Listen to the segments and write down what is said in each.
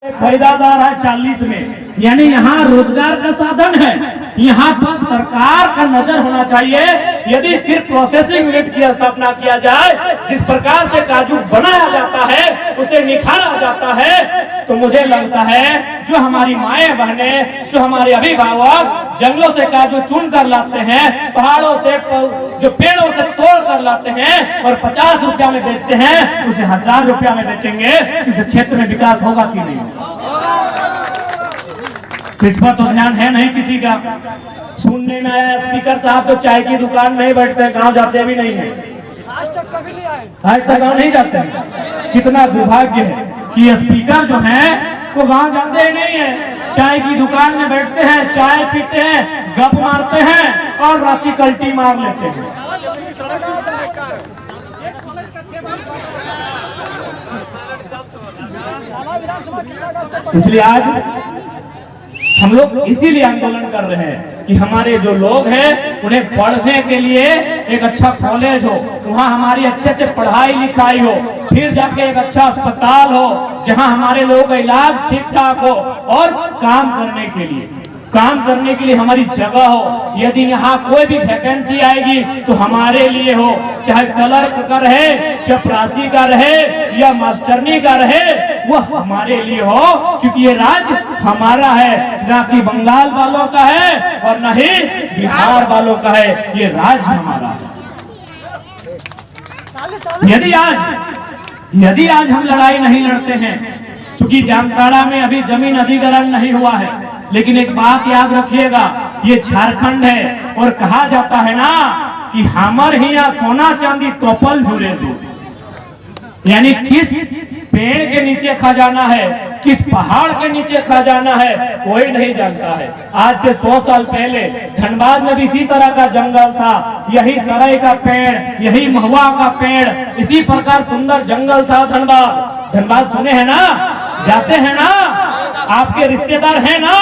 खरीदा जा रहा है 40 में, यानी यहाँ रोजगार का साधन है। यहाँ पर सरकार का नजर होना चाहिए। यदि सिर्फ प्रोसेसिंग यूनिट की स्थापना किया जाए, जिस प्रकार से काजू बनाया जाता है, उसे निखारा जाता है, तो मुझे लगता है जो हमारी माएं बहनें, जो हमारे अभिभावक जंगलों से काजू चुन कर लाते हैं, पहाड़ों से जो पेड़ों से तोड़ कर लाते हैं और 50 रुपया में बेचते हैं, उसे 1000 रुपया में बेचेंगे, इस क्षेत्र में विकास होगा कि नहीं? इस पर तो ध्यान है नहीं किसी का। सुनने में आया स्पीकर साहब तो चाय की दुकान में ही बैठते, गांव जाते भी नहीं है। आज तक कभी नहीं आए, आज तक गांव नहीं जाते हैं। कितना दुर्भाग्य है कि स्पीकर जो हैं वो गांव जाते ही नहीं है, चाय की दुकान में बैठते हैं, चाय पीते हैं, गप मारते हैं और रांची कल्टी मार लेते हैं। इसलिए आज हम लोग इसीलिए आंदोलन कर रहे हैं कि हमारे जो लोग हैं उन्हें पढ़ने के लिए एक अच्छा कॉलेज हो, वहाँ हमारी अच्छे से पढ़ाई लिखाई हो, फिर जाके एक अच्छा अस्पताल हो जहाँ हमारे लोगों का इलाज ठीक ठाक हो, और काम करने के लिए हमारी जगह हो। यदि यहाँ कोई भी वैकेंसी आएगी तो हमारे लिए हो, चाहे क्लर्क का रहे, चपरासी का रहे या मास्टरनी का रहे, वो हमारे लिए हो, क्योंकि ये राज्य हमारा है, ना कि बंगाल वालों का है और न ही बिहार वालों का है। ये राज्य हमारा है। यदि आज हम लड़ाई नहीं लड़ते हैं, क्योंकि जामताड़ा में अभी जमीन अधिग्रहण नहीं हुआ है, लेकिन एक बात याद रखिएगा, ये झारखंड है और कहा जाता है ना कि हमर ही यहाँ सोना चांदी तोपल जुड़े जो, यानी किस पेड़ के नीचे खजाना है, किस पहाड़ के नीचे खजाना है, कोई नहीं जानता है। आज से 100 साल पहले धनबाद में भी इसी तरह का जंगल था, यही सराय का पेड़, यही महुआ का पेड़, इसी प्रकार सुंदर जंगल था धनबाद सुने हैं ना, जाते हैं ना, आपके रिश्तेदार हैं ना,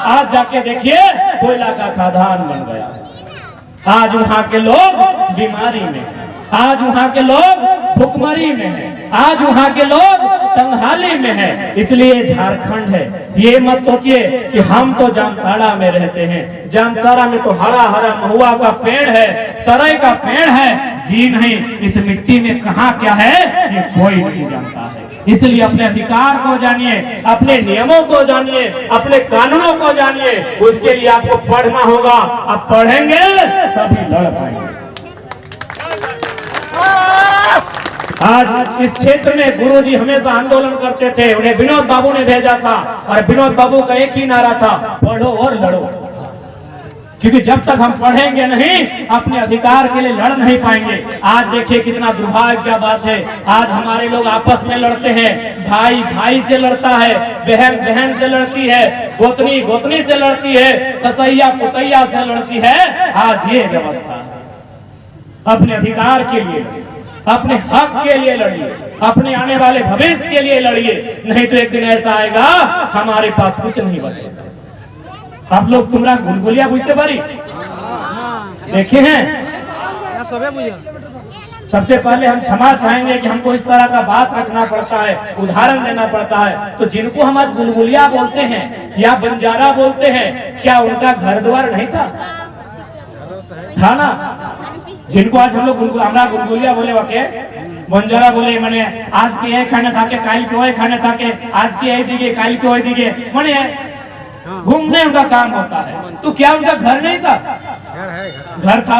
आज जाके देखिए कोयला का खदान बन गया। आज वहाँ के लोग बीमारी में, आज वहाँ के लोग भुखमरी में है, आज वहाँ के लोग तंगहाली में है। इसलिए झारखंड है। ये मत सोचिए कि हम तो जामताड़ा में रहते हैं, जामताड़ा में तो हरा हरा महुआ का पेड़ है, सराय का पेड़ है। जी नहीं, इस मिट्टी में कहाँ क्या है ये कोई नहीं जानता है। इसलिए अपने अधिकार को जानिए, अपने नियमों को जानिए, अपने कानूनों को जानिए। उसके लिए आपको पढ़ना होगा, आप पढ़ेंगे तभी लड़ पाएंगे। आज इस क्षेत्र में गुरुजी हमेशा आंदोलन करते थे, उन्हें विनोद बाबू ने भेजा था, और विनोद बाबू का एक ही नारा था, पढ़ो और लड़ो। क्योंकि जब तक हम पढ़ेंगे नहीं, अपने अधिकार के लिए लड़ नहीं पाएंगे। आज देखिए कितना दुर्भाग्य क्या बात है, आज हमारे लोग आपस में लड़ते हैं, भाई भाई से लड़ता है, बहन बहन से लड़ती है, गोतनी गोतनी से लड़ती है, ससैया पुतैया से लड़ती है। आज ये व्यवस्था है। अपने अधिकार के लिए, अपने हक के लिए लड़िए, अपने आने वाले भविष्य के लिए लड़िए, नहीं तो एक दिन ऐसा आएगा हमारे पास कुछ नहीं बचेगा। आप लोग तुमरा गुलगुलिया बुझते बारी देखे हैं? सबसे पहले हम क्षमा चाहेंगे कि हमको इस तरह का बात रखना पड़ता है, उदाहरण देना पड़ता है। तो जिनको हम आज गुलगुलिया बोलते हैं या बंजारा बोलते हैं, क्या उनका घर द्वार नहीं था ना? जिनको आज हम लोग गुलगुलिया बोले वाके बंजारा बोले, मैंने आज की यही खाने था के काल के वही खाने था के, आज की यही दिखे काल के वही दिखे, मैंने घूमने उनका काम होता है। तो क्या उनका घर नहीं था? घर था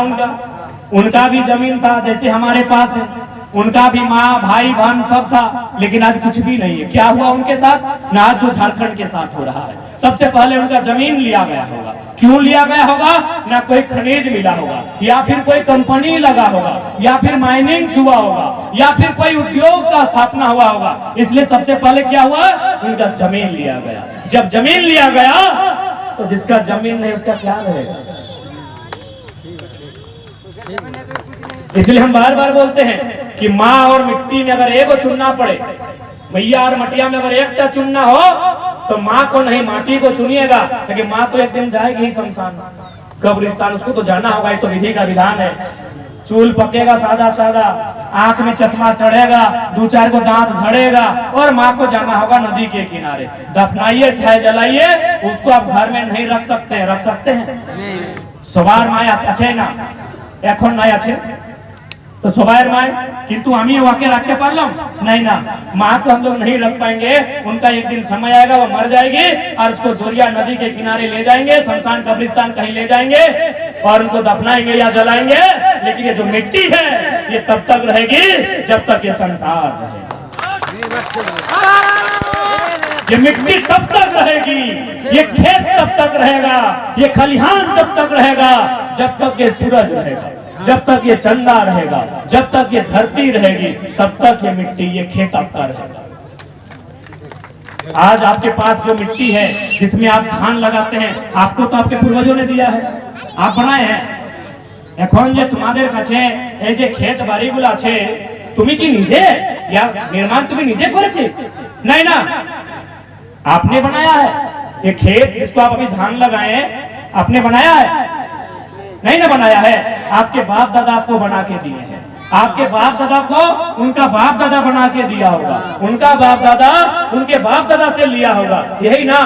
उनका भी जमीन था जैसे हमारे पास है, उनका भी माँ भाई बहन सब था, लेकिन आज कुछ भी नहीं है। क्या हुआ उनके साथ? ना आज जो झारखंड के साथ हो रहा है। सबसे पहले उनका जमीन लिया गया होगा। क्यों लिया गया होगा? ना कोई खनिज मिला होगा, या फिर कोई कंपनी लगा होगा, या फिर माइनिंग हुआ होगा, या फिर कोई उद्योग का स्थापना हुआ होगा। इसलिए सबसे पहले क्या हुआ? उनका जमीन लिया गया। जब जमीन लिया गया तो जिसका जमीन नहीं उसका क्या रहेगा? इसलिए हम बार बार बोलते हैं कि माँ और मिट्टी में अगर एक चुनना पड़े, मैया और मटिया में अगर एक चुनना हो तो माँ को नहीं माटी को चुनिएगा, क्योंकि माँ तो एक दिन जाएगी ही शमशान कब्रिस्तान, उसको तो जाना होगा, ये तो विधि का विधान है। चूल पकेगा सादा सादा, आंख में चश्मा चढ़ेगा, 2-4 को दांत झड़ेगा और माँ को जाना होगा नदी के किनारे। दफनाइए चाहे जलाइए, उसको आप घर में नहीं रख सकते। रख सकते हैं? सवार माय अच्छे ना এখন নাই আছে तो सवार माय, किंतु हम वाके रखते पारलम नहीं ना। माँ को हम लोग नहीं रख पाएंगे, उनका एक दिन समय आएगा, वो मर जाएगी और उसको जोरिया नदी के किनारे ले जाएंगे, शमशान कब्रिस्तान कहीं ले जाएंगे और उनको दफनाएंगे या जलाएंगे। लेकिन ये जो मिट्टी है ये तब तक रहेगी जब तक ये संसार रहेगा। ये मिट्टी तब तक रहेगी, ये खेत तब तक रहेगा, ये खलिहान तब तक रहेगा जब तक ये सूरज रहेगा, जब तक ये चंदा रहेगा, जब तक ये धरती रहेगी, तब तक ये मिट्टी, ये खेत आपका रहेगा। आज आपके पास जो मिट्टी है जिसमें आप धान लगाते हैं, आपको तो आपके पूर्वजों ने दिया है, आप बनाए हैं। এখন যে তোমাদের কাছে এই যে ক্ষেত বাড়িগুলো আছে, তুমি কি নিজে या निर्माण তুমি নিজে করেছে? नहीं ना, आपने बनाया है। ये खेत जिसको आप अभी धान लगाए आपने बनाया है? नहीं ना बनाया है, आपके बाप दादा आपको बना के दिए हैं। आपके बाप दादा को उनका बाप दादा बना के दिया होगा, उनका बाप दादा उनके बाप दादा से लिया होगा, यही ना।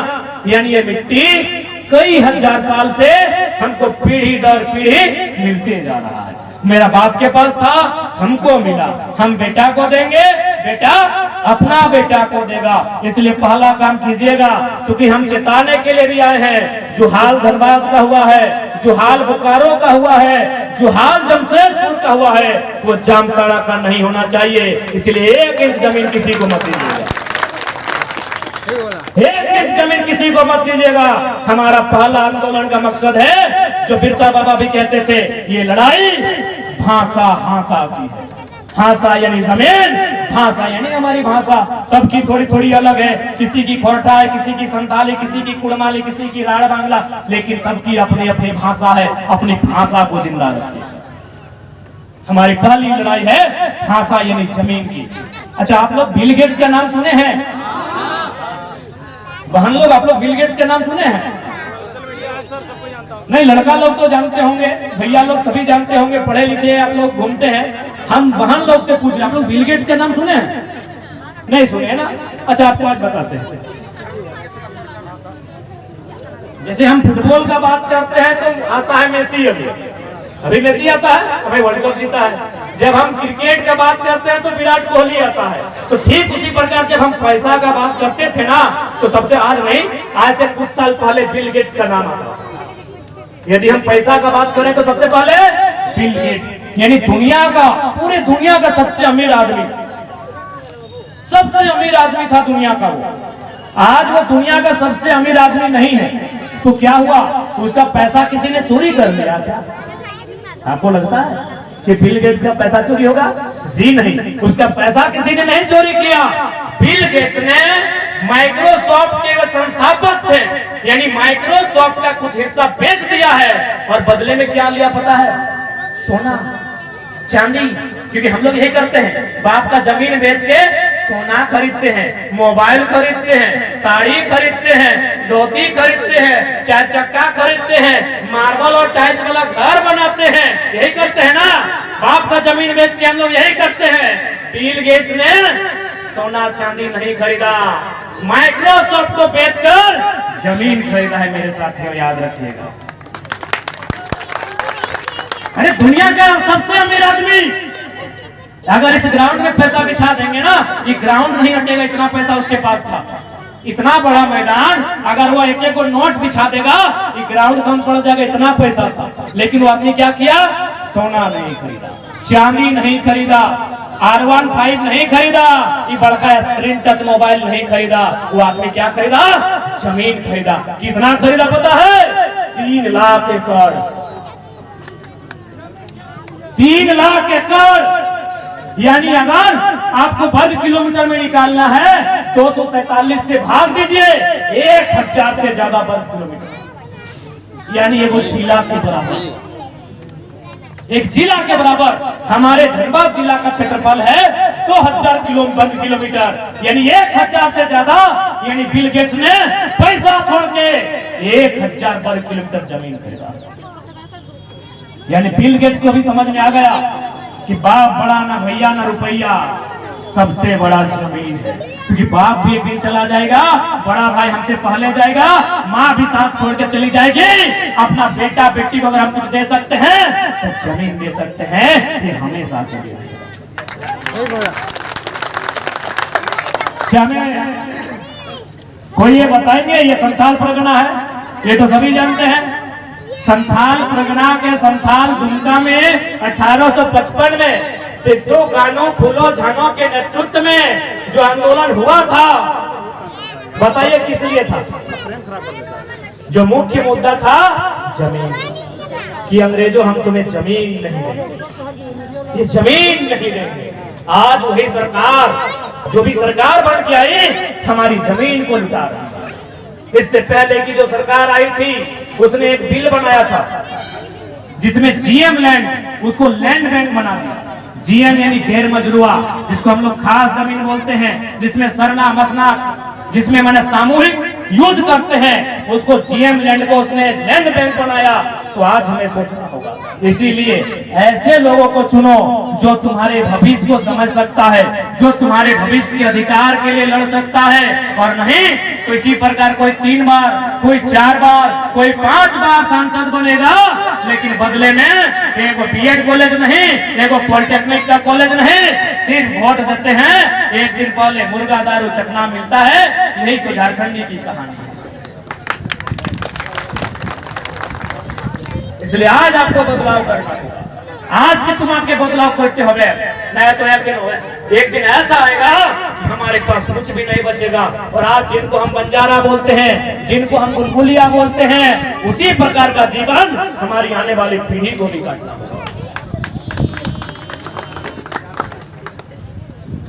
यानी ये मिट्टी कई हजार साल से हमको पीढ़ी दर पीढ़ी मिलते जा रहा है। मेरा बाप के पास था, हमको मिला, हम बेटा को देंगे, बेटा अपना बेटा को देगा। इसलिए पहला काम कीजिएगा, क्योंकि हम चेताने के लिए भी आए हैं। जो हाल धनबाद का हुआ है, जो हाल बोकारो का हुआ है, जो हाल जमशेदपुर का हुआ है, वो जामताड़ा का नहीं होना चाहिए। इसलिए 1 इंच जमीन किसी को मत दीजिएगा, 1 इंच जमीन किसी को मत दीजिएगा। हमारा पहला आंदोलन का मकसद है, जो बिरसा बाबा भी कहते थे, ये लड़ाई भाषा हासा की है। भाषा यानी जमीन, भाषा यानी हमारी भाषा सबकी थोड़ी थोड़ी अलग है। किसी की खोरठा है, किसी की संताली, किसी की कुड़माली, किसी की राड़ बांग्ला, लेकिन सबकी अपनी अपनी भाषा है। अपनी भाषा को जिंदा रखिए। हमारी पहली लड़ाई है भाषा यानी जमीन की। अच्छा, आप लोग बिल गेट्स का नाम सुने हैं? बहन लोग, आप लोग बिल गेट्स के नाम सुने हैं? नहीं, लड़का लोग तो जानते होंगे, भैया लोग सभी जानते होंगे, पढ़े लिखे आप लोग घूमते हैं। हम बहन लोग से पूछ रहे, आप लोग बिल गेट्स के नाम सुने हैं? नहीं सुने ना? अच्छा, आपको आज बताते हैं। जैसे हम फुटबॉल का बात करते हैं तो आता है मेसी। अभी मेसी आता है, अभी वर्ल्ड कप जीता है। जब हम क्रिकेट का बात करते हैं तो विराट कोहली आता है। तो ठीक उसी प्रकार जब हम पैसा का बात करते थे ना, तो सबसे आज नहीं, आज से कुछ साल पहले बिल गेट्स का नाम आता। यदि हम पैसा का बात करें तो सबसे पहले बिल गेट्स, यानी दुनिया का, पूरे दुनिया का सबसे अमीर आदमी, सबसे अमीर आदमी था दुनिया का वो। आज वो दुनिया का सबसे अमीर आदमी नहीं है, तो क्या हुआ? उसका पैसा किसी ने चोरी कर लिया क्या? आपको लगता है कि बिल गेट्स का पैसा चोरी होगा? जी नहीं, उसका पैसा किसी ने नहीं चोरी किया। बिल गेट्स ने माइक्रोसॉफ्ट के वो संस्थापक थे, यानी माइक्रोसॉफ्ट का कुछ हिस्सा बेच दिया है और बदले में क्या लिया पता है? सोना, चांदी। क्योंकि हम लोग यही करते हैं, बाप का जमीन बेच के सोना खरीदते हैं, मोबाइल खरीदते हैं, साड़ी खरीदते हैं, धोती खरीदते हैं, 4 चक्का खरीदते हैं, मार्बल और टाइल्स वाला घर बनाते हैं। यही करते हैं ना? बाप का जमीन बेच के हम लोग यही करते हैं। बिल गेट्स ने सोना चांदी नहीं खरीदा, माइक्रोसॉफ्ट को बेचकर जमीन खरीदा है। मेरे साथियों, याद रखिएगा। अरे दुनिया का सबसे अमीर आदमी, अगर इस ग्राउंड में पैसा बिछा देंगे ना, ये ग्राउंड नहीं हटेगा, इतना पैसा उसके पास था। इतना बड़ा मैदान, अगर वो एक को नोट बिछा देगा, ये ग्राउंड कम पड़ जाएगा, इतना पैसा था। लेकिन वो आदमी क्या किया? सोना नहीं खरीदा, चांदी नहीं खरीदा, R15 नहीं खरीदा, ये बड़का स्क्रीन टच मोबाइल नहीं खरीदा। वो आदमी क्या खरीदा? जमीन खरीदा। कितना खरीदा पता है? 3 लाख एकड़। 3 लाख एकड़, यानी अगर आपको 1 किलोमीटर में निकालना है, 247 से भाग दीजिए, 1000 से ज्यादा 1 किलोमीटर, यानी एक जिला के बराबर, एक जिला के बराबर हमारे धनबाद जिला का क्षेत्रफल है 2000 किलोमीटर, यानी 1000 से ज्यादा। यानी बिल गेट्स ने पैसा छोड़ के 1000 वर्ग किलोमीटर जमीन खरीदा। यानी बिल गेट्स को भी समझ में आ गया कि बाप बड़ा ना भैया ना रुपया, सबसे बड़ा जमीन है। क्योंकि बाप भी एक दिन चला जाएगा, बड़ा भाई हमसे पहले जाएगा, माँ भी साथ छोड़ के चली जाएगी। अपना बेटा बेटी को अगर हम कुछ दे सकते हैं तो जमीन दे सकते हैं, ये हमेशा क्या में कोई ये बताएंगे ये संथाल परगना है? ये तो सभी जानते हैं। संथाल परगना के संथाल दुमका में 1855 में सिद्धू कान्हू फूलो झानो के नेतृत्व में जो आंदोलन हुआ था, बताइए किस लिए था? जो मुख्य मुद्दा था जमीन, कि अंग्रेजों हम तुम्हें जमीन नहीं देंगे, ये जमीन नहीं देंगे। आज वही सरकार, जो भी सरकार बन के आई, हमारी जमीन को लुटा रही है। इससे पहले की जो सरकार आई थी उसने एक बिल बनाया था जिसमें जीएम लैंड, उसको लैंड बैंक बना दिया। जीएम यानी गैर मजरूआ, जिसको हम लोग खास जमीन बोलते हैं, जिसमें सरना मसना, जिसमें मैंने सामूहिक यूज करते हैं, उसको जीएम लैंड को उसने लैंड बैंक बनाया। तो आज हमें सोचना होगा, इसीलिए ऐसे लोगों को चुनो जो तुम्हारे भविष्य को समझ सकता है, जो तुम्हारे भविष्य के अधिकार के लिए लड़ सकता है। और नहीं तो इसी प्रकार कोई 3 बार, कोई 4 बार, कोई 5 बार सांसद बनेगा, लेकिन बदले में एक बीएड कॉलेज नहीं, एक पॉलिटेक्निक का कॉलेज नहीं, सिर्फ वोट देते हैं। एक दिन पहले मुर्गा दारू चखना मिलता है। यही तो झारखंडी की कहानी है। इसलिए आज आपको बदलाव करना होगा। आज के तुम आपके बदलाव करते हो, मैं तो एक दिन ऐसा आएगा कि हमारे पास कुछ भी नहीं बचेगा। और आज जिनको हम बंजारा बोलते हैं, जिनको हम बुलबुलिया बोलते हैं, उसी प्रकार का जीवन हमारी आने वाली पीढ़ी को भी काटना होगा।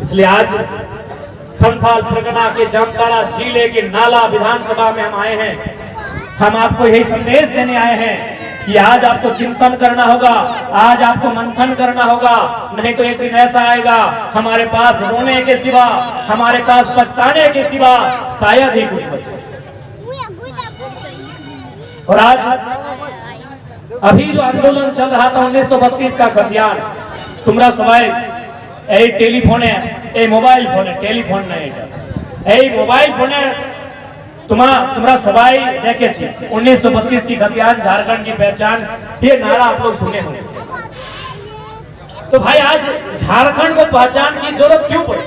इसलिए आज संथाल परगना के जामताड़ा जिले के नाला विधानसभा में हम आए हैं। हम आपको यही संदेश देने आए हैं कि आज आपको चिंतन करना होगा, आज आपको मंथन करना होगा। नहीं तो एक दिन ऐसा आएगा हमारे पास रोने के सिवा, हमारे पास पछताने के सिवा शायद ही कुछ बचे। और आज अभी जो आंदोलन चल रहा था 1932 का खतियान, तुम्हारा सवाई ए टेलीफोन है, ए मोबाइल फोन है, टेलीफोन नहीं है, ए मोबाइल फोन है। तुम्हारा सवाई देखे 1932 की खतियान, झारखंड की पहचान, ये नारा आप लोग सुने होंगे। तो भाई आज झारखंड को पहचान की जरूरत क्यों पड़ी?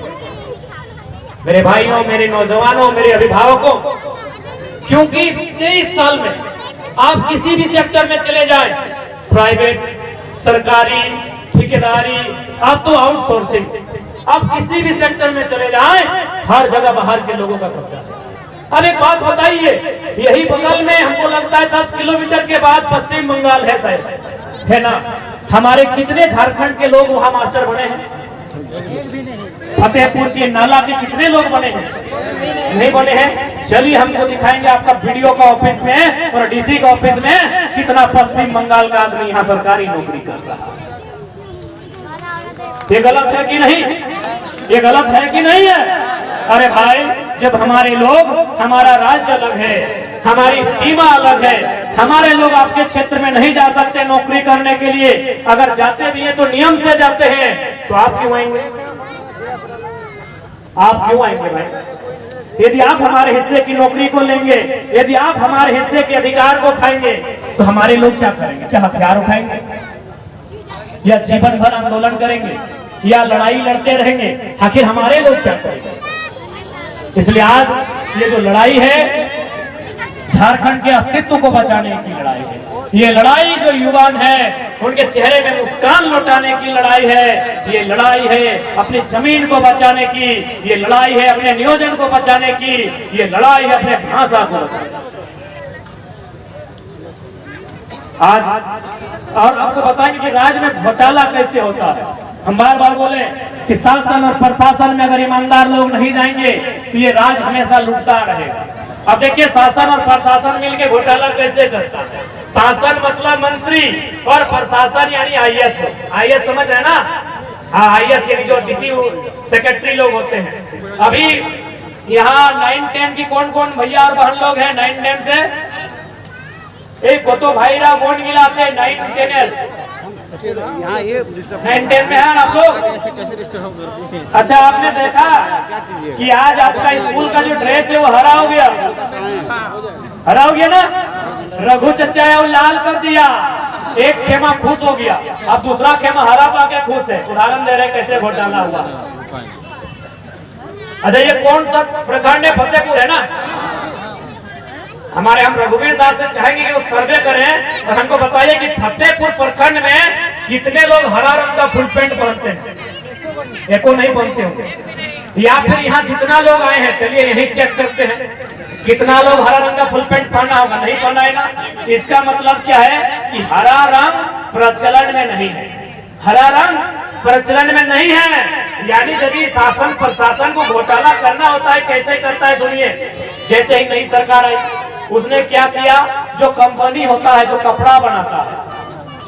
मेरे भाइयों, मेरे नौजवानों, मेरे अभिभावकों, क्योंकि 23 साल में आप किसी भी सेक्टर में चले जाए, प्राइवेट, सरकारी, ठेकेदारी, आप तो आउटसोर्सिंग, आप किसी भी सेक्टर में चले जाए, हर जगह बाहर के लोगों का कब्जा है। अब एक बात बताइए, यही बगल में हमको लगता है 10 किलोमीटर के बाद पश्चिम बंगाल है शायद, है ना? हमारे कितने झारखंड के लोग वहां मास्टर बने हैं? फतेहपुर के नाला के कितने लोग बने हैं? नहीं बने हैं। चलिए हमको दिखाएंगे आपका वीडियो का ऑफिस में और डीसी का ऑफिस में कितना पश्चिम बंगाल का आदमी यहाँ सरकारी नौकरी कर रहा है। ये गलत है कि नहीं? ये गलत है कि नहीं है? अरे भाई, जब हमारे लोग, हमारा राज्य अलग है, हमारी सीमा अलग है, हमारे लोग आपके क्षेत्र में नहीं जा सकते नौकरी करने के लिए, अगर जाते भी हैं तो नियम से जाते हैं, तो आप क्यों आएंगे? आप क्यों आएंगे भाई? यदि आप हमारे हिस्से की नौकरी को लेंगे, यदि आप हमारे हिस्से के अधिकार को खाएंगे, तो हमारे लोग क्या करेंगे? क्या हथियार उठाएंगे या जीवन भर आंदोलन करेंगे या लड़ाई लड़ते रहेंगे? आखिर हमारे लोग क्या करेंगे? इसलिए आज ये जो लड़ाई है, झारखंड के अस्तित्व को बचाने की लड़ाई है। ये लड़ाई जो युवान है उनके चेहरे में मुस्कान लौटाने की लड़ाई है। ये लड़ाई है अपनी जमीन को बचाने की, ये लड़ाई है अपने नियोजन को बचाने की, ये लड़ाई है अपने भाषा को बचाने की। आज और आपको बताएंगे कि राज्य में घोटाला कैसे होता है। हम बार बार बोले कि शासन और प्रशासन में अगर ईमानदार लोग नहीं जाएंगे तो ये राज हमेशा लुटता रहेगा। अब देखिए, शासन और प्रशासन मिलकर घोटाला कैसे करता है। शासन मतलब मंत्री और प्रशासन यानी आईएएस। आईएएस समझ रहे ना? हाँ, आईएएस यानी जो डीसी सेक्रेटरी लोग होते हैं। अभी यहाँ 9-10 की कौन कौन भैया और बहन लोग हैं 9-10 से? এই কত ভাইরা বোন গিলা আছে 9 10 এর यहाँ ये 9 10 में है आप लोग। ऐसे कैसे डिस्टर्ब करते हैं? अच्छा आपने देखा कि आज आपका स्कूल का जो ड्रेस है वो हरा हो गया, हरा हो गया ना। रघु चचा है वो लाल कर दिया, एक खेमा खुश हो गया, अब दूसरा खेमा हरा पाके खुश है। उदाहरण दे रहे कैसे घोटाला हुआ। अच्छा ये कौन सा प्रखंड है? फतेहपुर है ना। हमारे हम रघुवीर दास से चाहेंगे कि वो सर्वे करें और हमको बताइए कि फतेहपुर प्रखंड में कितने लोग हरा रंग का फुल पैंट पहनते हैं? एको नहीं पहनते होंगे, या फिर यहाँ जितना लोग आए हैं चलिए यही चेक करते हैं कितना लोग हरा रंग का फुल पैंट पहना होगा। नहीं पहना है ना, इसका मतलब क्या है कि हरा रंग प्रचलन में नहीं है, हरा रंग प्रचलन में नहीं है। यानी यदि शासन प्रशासन को घोटाला करना होता है कैसे करता है सुनिए। जैसे ही नई सरकार आई उसने क्या किया, जो कंपनी होता है जो कपड़ा बनाता है,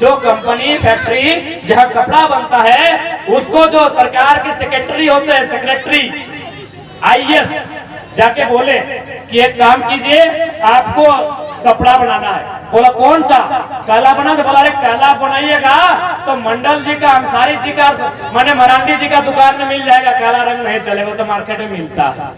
जो कंपनी फैक्ट्री जहां कपड़ा बनता है उसको जो सरकार के सेक्रेटरी होते हैं, सेक्रेटरी आईएएस जाके बोले कि एक काम कीजिए आपको कपड़ा बनाना है। बोला कौन सा? काला बना। तो बोला अरे काला बनाइएगा तो मंडल जी का, अंसारी जी का, माने मरांडी जी का दुकान में मिल जाएगा, काला रंग नहीं चलेगा, तो मार्केट में मिलता है।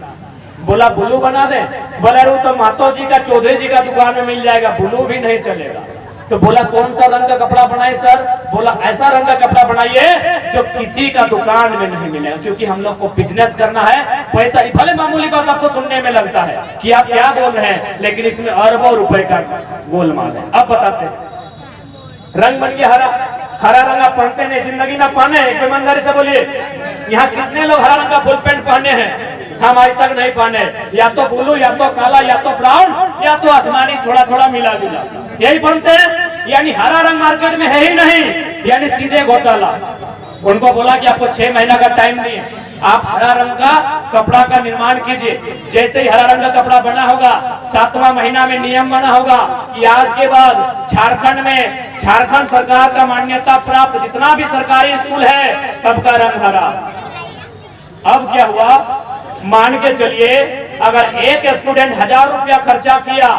बोला ब्लू बना दे। बोला वो तो मातो जी का, चौधरी जी का दुकान में मिल जाएगा, ब्लू भी नहीं चलेगा। तो बोला कौन सा रंग का कपड़ा बनाए सर? बोला ऐसा रंग का कपड़ा बनाइए जो किसी का दुकान में नहीं मिलेगा, क्योंकि हम लोग को बिजनेस करना है। पैसा भले मामूली बात आपको सुनने में लगता है कि आप क्या बोल रहे हैं, लेकिन इसमें अरबों रुपए का गोलमाल है। अब बताते हैं, रंग बन गया हरा। हरा रंग आप पहनते नहीं, जिंदगी में पहने, एक ईमानदारी से बोलिए यहाँ कितने लोग हरा रंग का फुल पैंट पहने हैं? हम आज तक नहीं पहने, या तो ब्लू या तो काला या तो ब्राउन या तो आसमानी, थोड़ा थोड़ा मिला जुला यही पहनते हैं। यानी हरा रंग मार्केट में है ही नहीं, यानी सीधे घोटाला। उनको बोला कि आपको 6 महीना का टाइम नहीं है, आप हरा रंग का कपड़ा का निर्माण कीजिए। जैसे ही हरा रंग का कपड़ा बना होगा 7वां महीना में नियम बना होगा कि आज के बाद झारखंड में, झारखंड सरकार का मान्यता प्राप्त जितना भी सरकारी स्कूल है सबका रंग हरा। अब क्या हुआ, मान के चलिए अगर एक स्टूडेंट 1000 रुपया खर्चा किया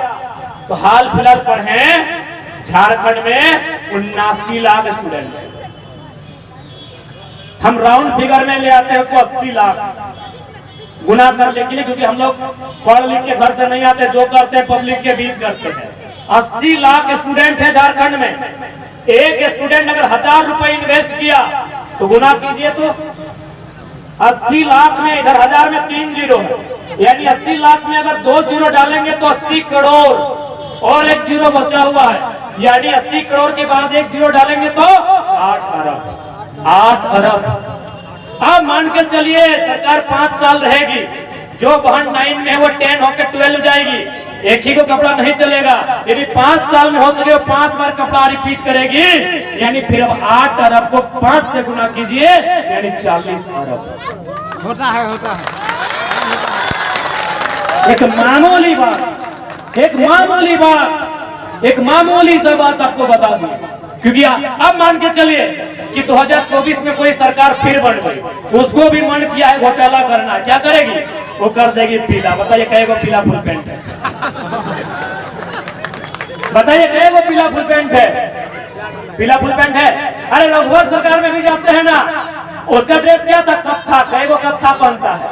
तो हाल फिलहाल पढ़े झारखंड में 79 लाख स्टूडेंट है। हम राउंड फिगर में ले आते हैं उसको 80 लाख गुना कर लेके लिए, क्योंकि हम लोग पढ़ लिख के घर से नहीं आते, जो करते हैं पब्लिक के बीच करते हैं। 80 लाख स्टूडेंट है झारखंड में। एक स्टूडेंट अगर 1000 रुपए इन्वेस्ट किया तो गुना कीजिए तो 80 लाख में इधर 1000 में 3 जीरो है, यानी 80 लाख में अगर 2 जीरो डालेंगे तो 80 करोड़ और 1 जीरो बचा हुआ है, यानी 80 करोड़ के बाद 1 जीरो डालेंगे तो 8 अरब। 8 अरब। अब मान के चलिए सरकार 5 साल रहेगी, जो बहन 9 में है वो 10 होकर 12 जाएगी, एक ही को कपड़ा नहीं चलेगा। यदि 5 साल में हो सके 5 बार कपड़ा रिपीट करेगी, यानी फिर अब 8 अरब को 5 से गुना कीजिए, यानी 40 अरब होता है, होता है। एक मामूली बात, एक मामूली बात, एक मामूली सा बात आपको बता दी, क्योंकि अब मान के चलिए कि 2024 में कोई सरकार फिर बन गई, उसको भी मन किया है घोटाला करना, क्या करेगी? वो कर देगी पीला। बताइए कई गो पीला फुल पैंट है? बताइए कई गो पीला फुल पैंट है? पीला फुल पैंट है। अरे रघुवर सरकार में भी जाते हैं ना, उसका ड्रेस क्या था? कत्था। कई गो कत्था पहनता है?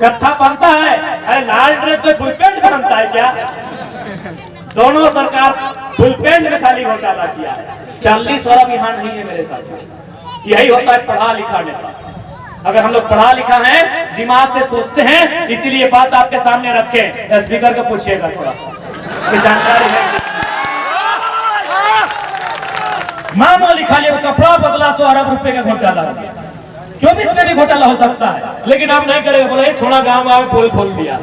कत्था पहनता है। अरे लाल ड्रेस में फुल पैंट पहनता है क्या? दोनों सरकार फुल पैंट में खाली घोटाला किया है। 40 अरब यहाँ नहीं है मेरे साथ। यही होता है पढ़ा लिखा नेता। अगर हम लोग पढ़ा लिखा है, दिमाग से सोचते हैं, इसीलिए बात आपके सामने रखें। स्पीकर को पूछिएगा थोड़ा जानकारी है। मामूली खाली कपड़ा बदला 100 अरब रुपए का घोटाला हो गया। 24 में भी घोटाला हो सकता है, लेकिन आप नहीं करेगा। बोले छोड़ा गांव में पोल खोल दिया,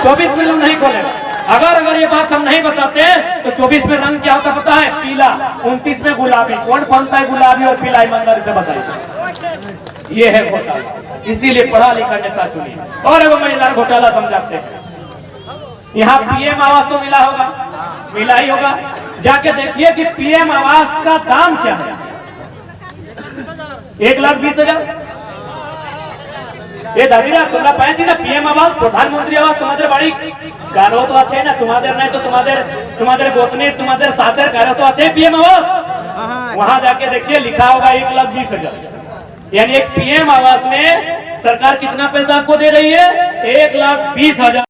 24 में लोग नहीं खोलेगा। अगर ये बात हम नहीं बताते तो 24 में रंग क्या होता पता है? पीला। 29 में गुलाबी। कौन पहनता है गुलाबी और पीला? ईमानदारी से बताइए। ये है घोटाला। इसीलिए पढ़ा लिखा नेता चुनिए। और एगो मजेदार घोटाला समझाते हैं। यहाँ पीएम आवास तो मिला होगा, मिला ही होगा। जाके देखिए कि पीएम आवास का दाम क्या है। 1,20,000। એ દાદીરા তোমরা পাইছি না পিএম আবাস প্রধানমন্ত্রী আবাস তোমাদের বাড়ি কারো তো আছে না তোমাদের নাই তো তোমাদের গোতनी তোমাদের सासर কারো तो আছে पीएम आवास वहां जाके देखिए लिखा होगा 1,20,000 यानी एक पीएम आवास में सरकार कितना पैसा आपको दे रही है 1,20,000